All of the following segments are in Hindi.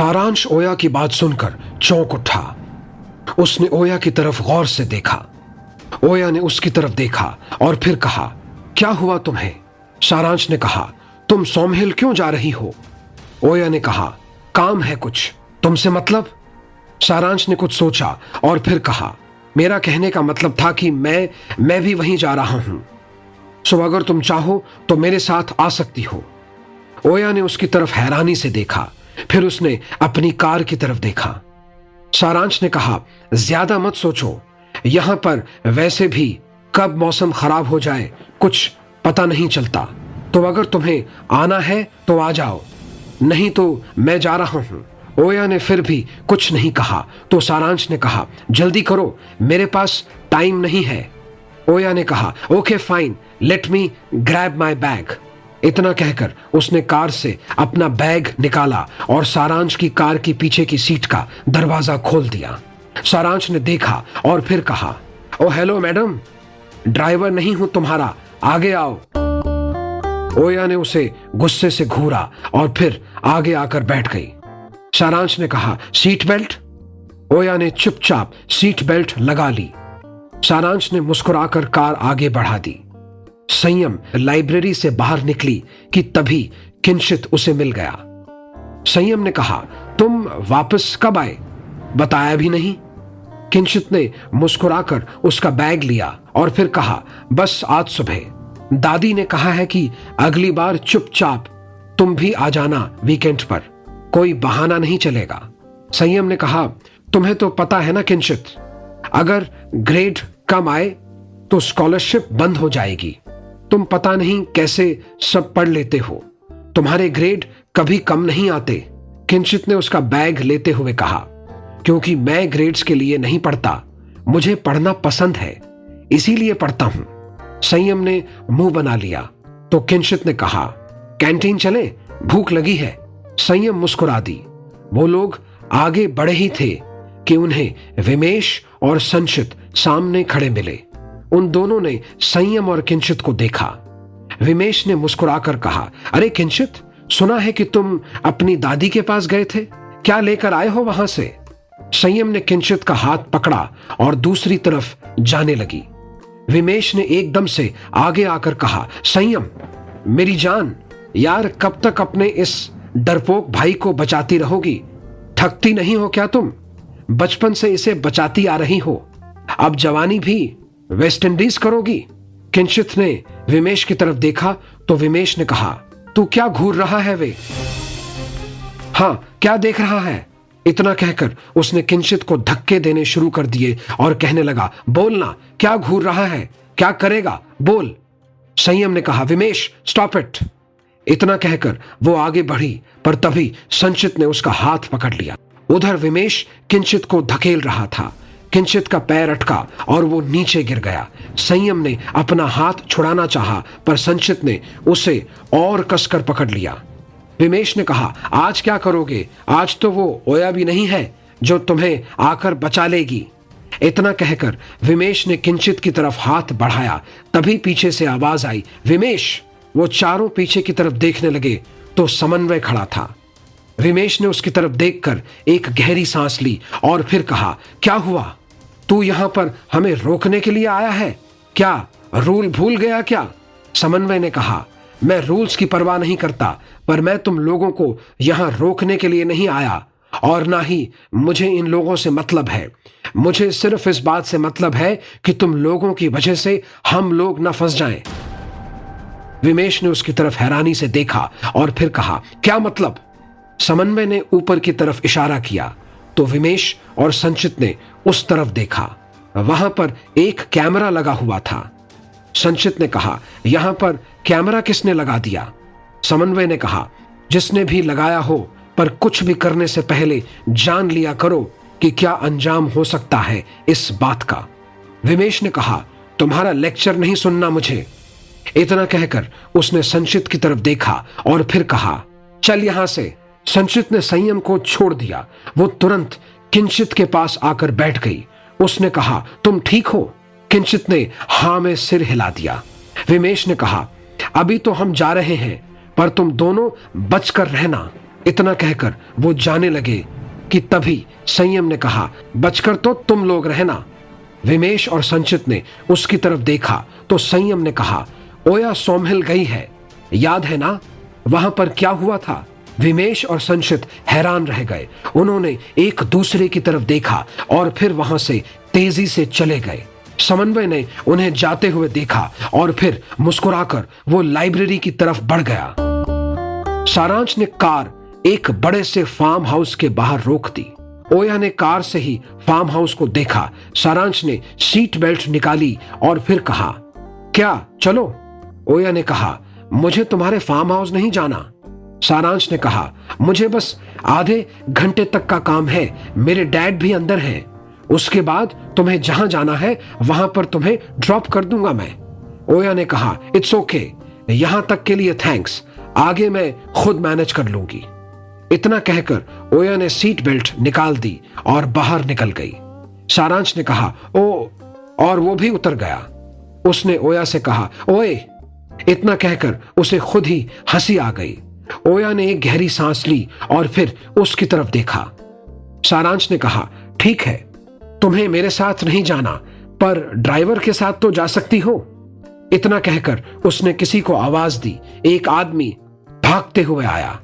सारांश ओया की बात सुनकर चौंक उठा। उसने ओया की तरफ गौर से देखा। ओया ने उसकी तरफ देखा और फिर कहा, क्या हुआ तुम्हें? सारांश ने कहा, तुम सॉमहिल क्यों जा रही हो? ओया ने कहा, काम है कुछ। तुमसे मतलब? सारांश ने कुछ सोचा और फिर कहा, मेरा कहने का मतलब था कि मैं भी वहीं जा रहा हूं, सो अगर तुम चाहो तो मेरे साथ आ सकती हो। ओया ने उसकी तरफ हैरानी से देखा, फिर उसने अपनी कार की तरफ देखा। सारांश ने कहा, ज्यादा मत सोचो, यहां पर वैसे भी कब मौसम खराब हो जाए कुछ पता नहीं चलता, तो अगर तुम्हें आना है तो आ जाओ, नहीं तो मैं जा रहा हूं। ओया ने फिर भी कुछ नहीं कहा तो सारांश ने कहा, जल्दी करो, मेरे पास टाइम नहीं है। ओया ने कहा, okay fine, let me grab my bag. इतना कहकर उसने कार से अपना बैग निकाला और सारांश की कार की पीछे की सीट का दरवाजा खोल दिया। सारांश ने देखा और फिर कहा, ओ हेलो मैडम, ड्राइवर नहीं हूं तुम्हारा, आगे आओ। ओया ने उसे गुस्से से घूरा और फिर आगे आकर बैठ गई। सारांश ने कहा, सीट बेल्ट? ओया ने चुपचाप सीट बेल्ट लगा ली। सारांश ने मुस्कुराकर कार आगे बढ़ा दी। संयम लाइब्रेरी से बाहर निकली कि तभी किंचित उसे मिल गया। संयम ने कहा, तुम वापस कब आए? बताया भी नहीं। किंचित ने मुस्कुराकर उसका बैग लिया और फिर कहा, बस आज सुबह। दादी ने कहा है कि अगली बार चुपचाप तुम भी आ जाना वीकेंड पर, कोई बहाना नहीं चलेगा। संयम ने कहा, तुम्हें तो पता है ना किंचित, अगर ग्रेड कम आए तो स्कॉलरशिप बंद हो जाएगी। तुम पता नहीं कैसे सब पढ़ लेते हो, तुम्हारे ग्रेड कभी कम नहीं आते। किंचित ने उसका बैग लेते हुए कहा, क्योंकि मैं ग्रेड्स के लिए नहीं पढ़ता, मुझे पढ़ना पसंद है, इसीलिए पढ़ता हूं। संयम ने मुंह बना लिया तो किंचित ने कहा, कैंटीन चले, भूख लगी है। संयम मुस्कुरा दी। वो लोग आगे बढ़े ही थे कि उन्हें विमेश और संचित सामने खड़े मिले। उन दोनों ने संयम और किंचित को देखा। विमेश ने मुस्कुराकर कहा, अरे किंचित, सुना है कि तुम अपनी दादी के पास गए थे, क्या लेकर आए हो वहां से? संयम ने किंचित का हाथ पकड़ा और दूसरी तरफ जाने लगी। विमेश ने एकदम से आगे आकर कहा, संयम, मेरी जान, यार कब तक अपने इस डरपोक भाई को बचाती रहोगी? थकती नहीं हो क्या तुम? बचपन से इसे बचाती आ रही हो, अब जवानी भी वेस्ट इंडीज करोगी? किंचित ने विमेश की तरफ देखा तो विमेश ने कहा, तू क्या घूर रहा है वे? हाँ, क्या देख रहा है? इतना कहकर उसने किंचित को धक्के देने शुरू कर दिए और कहने लगा, बोलना, क्या घूर रहा है, क्या करेगा, बोल। संयम ने कहा, विमेश स्टॉप इट। इतना कहकर वो आगे बढ़ी, पर तभी संचित ने उसका हाथ पकड़ लिया। उधर विमेश किंचित को धकेल रहा था। किंचित का पैर अटका और वो नीचे गिर गया। संयम ने अपना हाथ छुड़ाना चाहा, पर संचित ने उसे और कसकर पकड़ लिया। विमेश ने कहा, आज क्या करोगे? आज तो वो ओया भी नहीं है जो तुम्हें आकर बचा लेगी। इतना कहकर विमेश ने किंचित की तरफ हाथ बढ़ाया, तभी पीछे से आवाज आई, विमेश। वो चारों पीछे की तरफ देखने लगे तो समन्वय खड़ा था। विमेश ने उसकी तरफ देखकर एक गहरी सांस ली और फिर कहा, क्या हुआ? तू यहां पर हमें रोकने के लिए आया है क्या? रूल भूल गया क्या? समन्वय ने कहा, मैं रूल्स की परवाह नहीं करता, पर मैं तुम लोगों को यहां रोकने के लिए नहीं आया, और ना ही मुझे इन लोगों से मतलब है। मुझे सिर्फ इस बात से मतलब है कि तुम लोगों की वजह से हम लोग न फंस जाएं। विमेश ने उसकी तरफ हैरानी से देखा और फिर कहा, क्या मतलब? समन्वय ने ऊपर की तरफ इशारा किया तो विमेश और संचित ने उस तरफ देखा। वहां पर एक कैमरा लगा हुआ था। संचित ने कहा, यहां पर कैमरा किसने लगा दिया? समन्वय ने कहा, जिसने भी लगाया हो, पर कुछ भी करने से पहले जान लिया करो कि क्या अंजाम हो सकता है इस बात का। विमेश ने कहा, तुम्हारा लेक्चर नहीं सुनना मुझे। इतना कहकर उसने संचित की तरफ देखा और फिर कहा, चल यहां से। संचित ने संयम को छोड़ दिया। वो तुरंत किंचित के पास आकर बैठ गई। उसने कहा, तुम ठीक हो? किंचित ने हां में सिर हिला दिया। विमेश ने कहा, अभी तो हम जा रहे हैं, पर तुम दोनों बचकर रहना। इतना कहकर वो जाने लगे कि तभी संयम ने कहा, बचकर तो तुम लोग रहना। विमेश और संचित ने उसकी तरफ देखा तो संयम ने कहा, ओया सोमहिल गई है, याद है ना वहां पर क्या हुआ था? विमेश और संचित हैरान रह गए। उन्होंने एक दूसरे की तरफ देखा और फिर वहां से तेजी से चले गए। समन्वय ने उन्हें जाते हुए देखा और फिर मुस्कुराकर वो लाइब्रेरी की तरफ बढ़ गया। सारांश ने कार एक बड़े से फार्म हाउस के बाहर रोक दी। ओया ने कार से ही फार्म हाउस को देखा। सारांश ने सीट बेल्ट निकाली और फिर कहा, क्या चलो? ओया ने कहा, मुझे तुम्हारे फार्म हाउस नहीं जाना। सारांश ने कहा, मुझे बस आधे घंटे तक का काम है, मेरे डैड भी अंदर हैं। उसके बाद तुम्हें जहां जाना है वहां पर तुम्हें ड्रॉप कर दूंगा मैं। ओया ने कहा, इट्स ओके, यहां तक के लिए थैंक्स, आगे मैं खुद मैनेज कर लूंगी। इतना कहकर ओया ने सीट बेल्ट निकाल दी और बाहर निकल गई। सारांश ने कहा, ओ, और वो भी उतर गया। उसने ओया से कहा, ओए। इतना कहकर उसे खुद ही हंसी आ गई। ओया ने एक गहरी सांस ली और फिर उसकी तरफ देखा। सारांश ने कहा, ठीक है, तुम्हें मेरे साथ नहीं जाना, पर ड्राइवर के साथ तो जा सकती हो। इतना कहकर उसने किसी को आवाज दी। एक आदमी भागते हुए आया।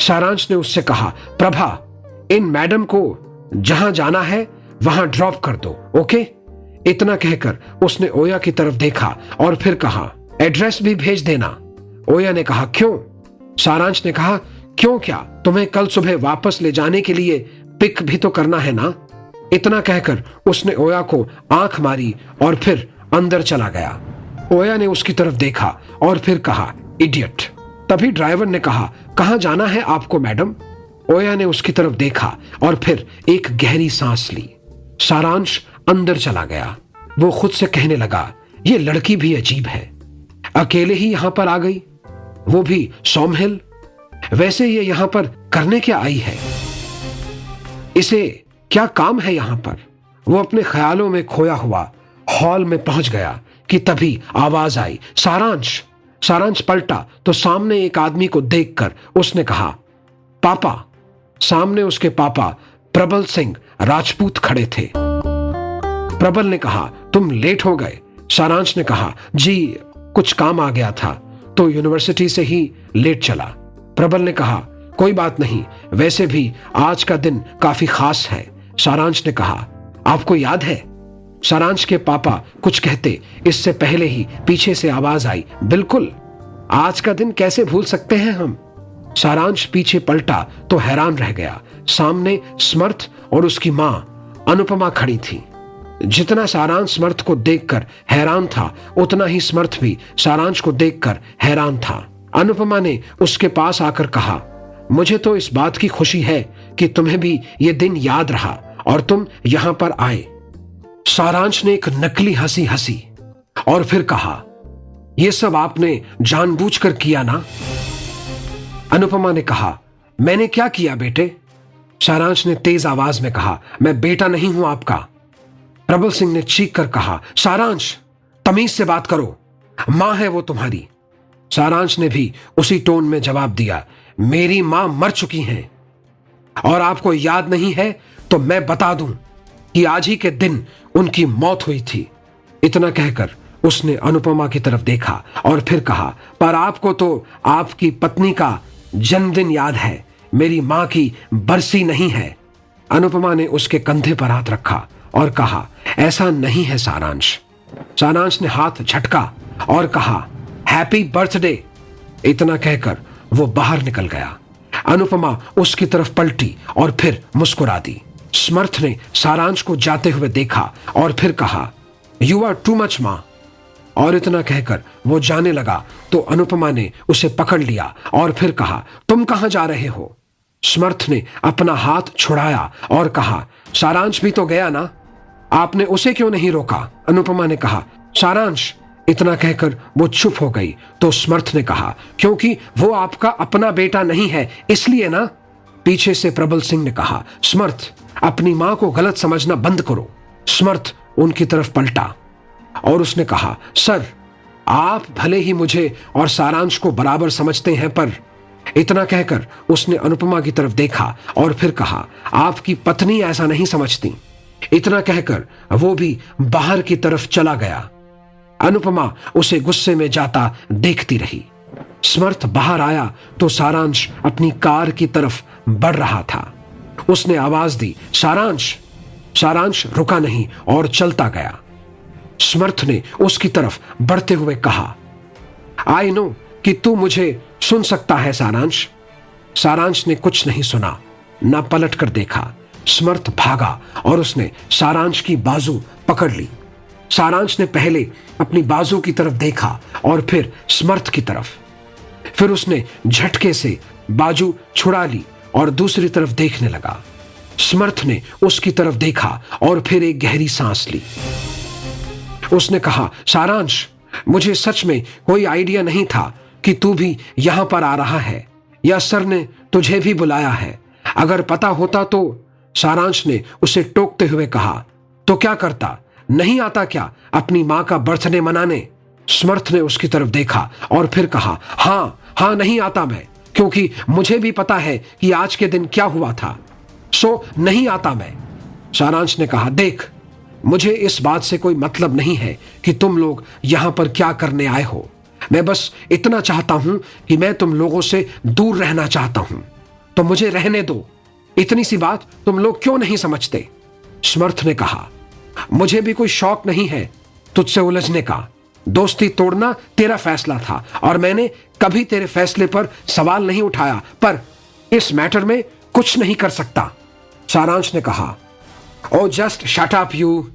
सारांश ने उससे कहा, प्रभा, इन मैडम को जहां जाना है वहां ड्रॉप कर दो, ओके? इतना कहकर उसने ओया की तरफ देखा और फिर कहा, एड्रेस भी भेज देना। ओया ने कहा, क्यों? सारांश ने कहा, क्यों क्या, तुम्हें कल सुबह वापस ले जाने के लिए पिक भी तो करना है ना। इतना कहकर उसने ओया को आंख मारी और फिर अंदर चला गया। ओया ने उसकी तरफ देखा और फिर कहा, इडियट। तभी ड्राइवर ने कहा, कहां जाना है आपको मैडम? ओया ने उसकी तरफ देखा और फिर एक गहरी सांस ली। सारांश अंदर चला गया। वो खुद से कहने लगा, ये लड़की भी अजीब है, अकेले ही यहां पर आ गई, वो भी सोमहिल। वैसे ये यहां पर करने क्या आई है? इसे क्या काम है यहां पर? वो अपने ख्यालों में खोया हुआ हॉल में पहुंच गया कि तभी आवाज आई, सारांश। सारांश पलटा तो सामने एक आदमी को देखकर उसने कहा, पापा। सामने उसके पापा प्रबल सिंह राजपूत खड़े थे। प्रबल ने कहा, तुम लेट हो गए। सारांश ने कहा, जी कुछ काम आ गया था तो यूनिवर्सिटी से ही लेट चला। प्रबल ने कहा, कोई बात नहीं, वैसे भी आज का दिन काफी खास है। सारांश ने कहा, आपको याद है? सारांश के पापा कुछ कहते इससे पहले ही पीछे से आवाज आई, बिल्कुल, आज का दिन कैसे भूल सकते हैं हम। सारांश पीछे पलटा तो हैरान रह गया। सामने समर्थ और उसकी मां अनुपमा खड़ी थी। जितना सारांश समर्थ को देखकर हैरान था, उतना ही समर्थ भी सारांश को देखकर हैरान था। अनुपमा ने उसके पास आकर कहा, मुझे तो इस बात की खुशी है कि तुम्हें भी ये दिन याद रहा और तुम यहां पर आए। सारांश ने एक नकली हंसी हंसी और फिर कहा, यह सब आपने जानबूझकर किया ना? अनुपमा ने कहा, मैंने क्या किया बेटे? सारांश ने तेज आवाज में कहा, मैं बेटा नहीं हूं आपका। प्रबल सिंह ने चीख कर कहा, सारांश, तमीज से बात करो, मां है वो तुम्हारी। सारांश ने भी उसी टोन में जवाब दिया, मेरी मां मर चुकी हैं और आपको याद नहीं है तो मैं बता दूं कि आज ही के दिन उनकी मौत हुई थी। इतना कहकर उसने अनुपमा की तरफ देखा और फिर कहा, पर आपको तो आपकी पत्नी का जन्मदिन याद है, मेरी मां की बरसी नहीं है। अनुपमा ने उसके कंधे पर हाथ रखा और कहा, ऐसा नहीं है सारांश। सारांश ने हाथ झटका और कहा, हैप्पी बर्थडे। इतना कहकर वो बाहर निकल गया। अनुपमा उसकी तरफ पलटी और फिर मुस्कुरा दी। समर्थ ने सारांश को जाते हुए देखा और फिर कहा, यू आर टू मच मां। और इतना कहकर वो जाने लगा तो अनुपमा ने उसे पकड़ लिया और फिर कहा, तुम कहां जा रहे हो? समर्थ ने अपना हाथ छुड़ाया और कहा, सारांश भी तो गया ना, आपने उसे क्यों नहीं रोका? अनुपमा ने कहा, सारांश। इतना कहकर वो चुप हो गई तो समर्थ ने कहा, क्योंकि वो आपका अपना बेटा नहीं है इसलिए ना। पीछे से प्रबल सिंह ने कहा, समर्थ, अपनी मां को गलत समझना बंद करो। समर्थ उनकी तरफ पलटा और उसने कहा, सर, आप भले ही मुझे और सारांश को बराबर समझते हैं, पर इतना कहकर उसने अनुपमा की तरफ देखा और फिर कहा, आपकी पत्नी ऐसा नहीं समझती। इतना कहकर वो भी बाहर की तरफ चला गया। अनुपमा उसे गुस्से में जाता देखती रही। समर्थ बाहर आया तो सारांश अपनी कार की तरफ बढ़ रहा था। उसने आवाज दी, सारांश। सारांश रुका नहीं और चलता गया। समर्थ ने उसकी तरफ बढ़ते हुए कहा, आई नो कि तू मुझे सुन सकता है सारांश। सारांश ने कुछ नहीं सुना, न पलट कर देखा। समर्थ भागा और उसने सारांश की बाजू पकड़ ली। सारांश ने पहले अपनी बाजू की तरफ देखा और फिर समर्थ की तरफ। फिर उसने झटके से बाजू छुड़ा ली और दूसरी तरफ देखने लगा। समर्थ ने उसकी तरफ देखा और फिर एक गहरी सांस ली। उसने कहा, सारांश, मुझे सच में कोई आइडिया नहीं था कि तू भी यहां पर आ रहा है या सर ने तुझे भी बुलाया है। अगर पता होता तो। सारांश ने उसे टोकते हुए कहा, तो क्या करता, नहीं आता क्या अपनी मां का बर्थडे मनाने? समर्थ ने उसकी तरफ देखा और फिर कहा, हाँ नहीं आता मैं, क्योंकि मुझे भी पता है कि आज के दिन क्या हुआ था, सो नहीं आता मैं। सारांश ने कहा, देख, मुझे इस बात से कोई मतलब नहीं है कि तुम लोग यहां पर क्या करने आए हो। मैं बस इतना चाहता हूं कि मैं तुम लोगों से दूर रहना चाहता हूं, तो मुझे रहने दो। इतनी सी बात तुम लोग क्यों नहीं समझते? समर्थ ने कहा, मुझे भी कोई शौक नहीं है तुझसे उलझने का। दोस्ती तोड़ना तेरा फैसला था और मैंने कभी तेरे फैसले पर सवाल नहीं उठाया, पर इस मैटर में कुछ नहीं कर सकता। सारांश ने कहा, ओ जस्ट शट अप यू।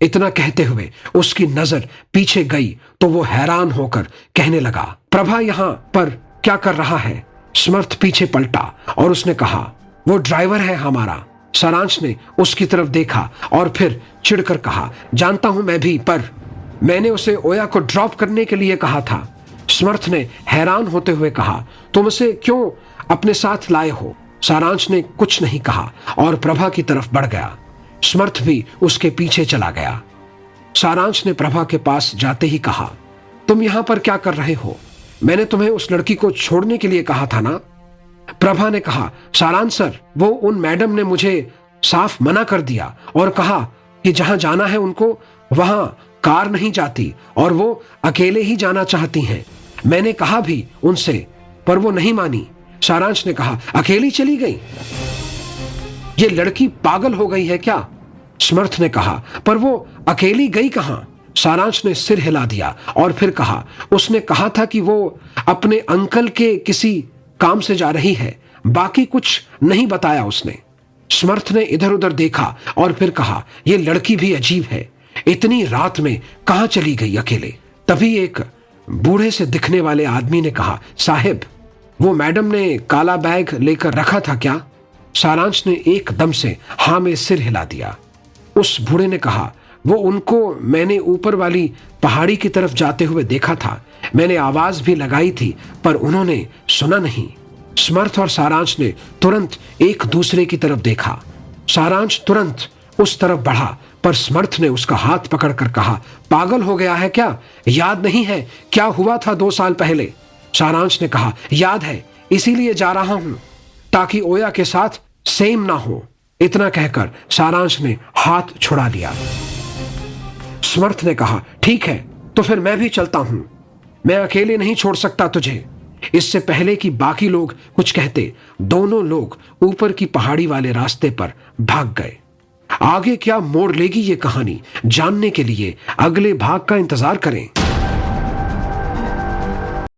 इतना कहते हुए उसकी नजर पीछे गई तो वो हैरान होकर कहने लगा, प्रभा यहां पर क्या कर रहा है? समर्थ पीछे पलटा और उसने कहा, वो ड्राइवर है हमारा। सारांश ने उसकी तरफ देखा और फिर चिढ़कर कहा, जानता हूं मैं भी, पर मैंने उसे ओया को ड्रॉप करने के लिए कहा था। समर्थ ने हैरान होते हुए कहा, तुम उसे क्यों अपने साथ लाए हो? सारांश ने कुछ नहीं कहा और प्रभा की तरफ बढ़ गया। समर्थ भी उसके पीछे चला गया। सारांश ने प्रभा के पास जाते ही कहा, तुम यहां पर क्या कर रहे हो? मैंने तुम्हें उस लड़की को छोड़ने के लिए कहा था ना? प्रभा ने कहा, सारांश सर, वो उन मैडम ने मुझे साफ मना कर दिया और कहा कि जहां जाना है उनको वहां कार नहीं जाती और वो अकेले ही जाना चाहती हैं। मैंने कहा भी उनसे, पर वो नहीं मानी। सारांश ने कहा, अकेली चली गई? ये लड़की पागल हो गई है क्या? समर्थ ने कहा, पर वो अकेली गई कहां? सारांश ने सिर हिला दिया और फिर कहा, उसने कहा था कि वो अपने अंकल के किसी काम से जा रही है, बाकी कुछ नहीं बताया उसने। समर्थ ने इधर उधर देखा और फिर कहा, यह लड़की भी अजीब है, इतनी रात में कहां चली गई अकेले? तभी एक बूढ़े से दिखने वाले आदमी ने कहा, साहिब, वो मैडम ने काला बैग लेकर रखा था क्या? सारांश ने एकदम से हां में सिर हिला दिया। उस बूढ़े ने कहा, वो उनको मैंने ऊपर वाली पहाड़ी की तरफ जाते हुए देखा था। मैंने आवाज भी लगाई थी, पर उन्होंने सुना नहीं। समर्थ और सारांश ने तुरंत एक दूसरे की तरफ देखा। सारांश तुरंत उस तरफ बढ़ा, पर समर्थ ने उसका हाथ पकड़कर कहा, पागल हो गया है क्या? याद नहीं है क्या हुआ था 2 साल पहले? सारांश ने कहा, याद है, इसीलिए जा रहा हूं ताकि ओया के साथ सेम ना हो। इतना कहकर सारांश ने हाथ छुड़ा लिया। समर्थ ने कहा, ठीक है, तो फिर मैं भी चलता हूं। मैं अकेले नहीं छोड़ सकता तुझे। इससे पहले कि बाकी लोग कुछ कहते, दोनों लोग ऊपर की पहाड़ी वाले रास्ते पर भाग गए। आगे क्या मोड़ लेगी ये कहानी जानने के लिए अगले भाग का इंतजार करें।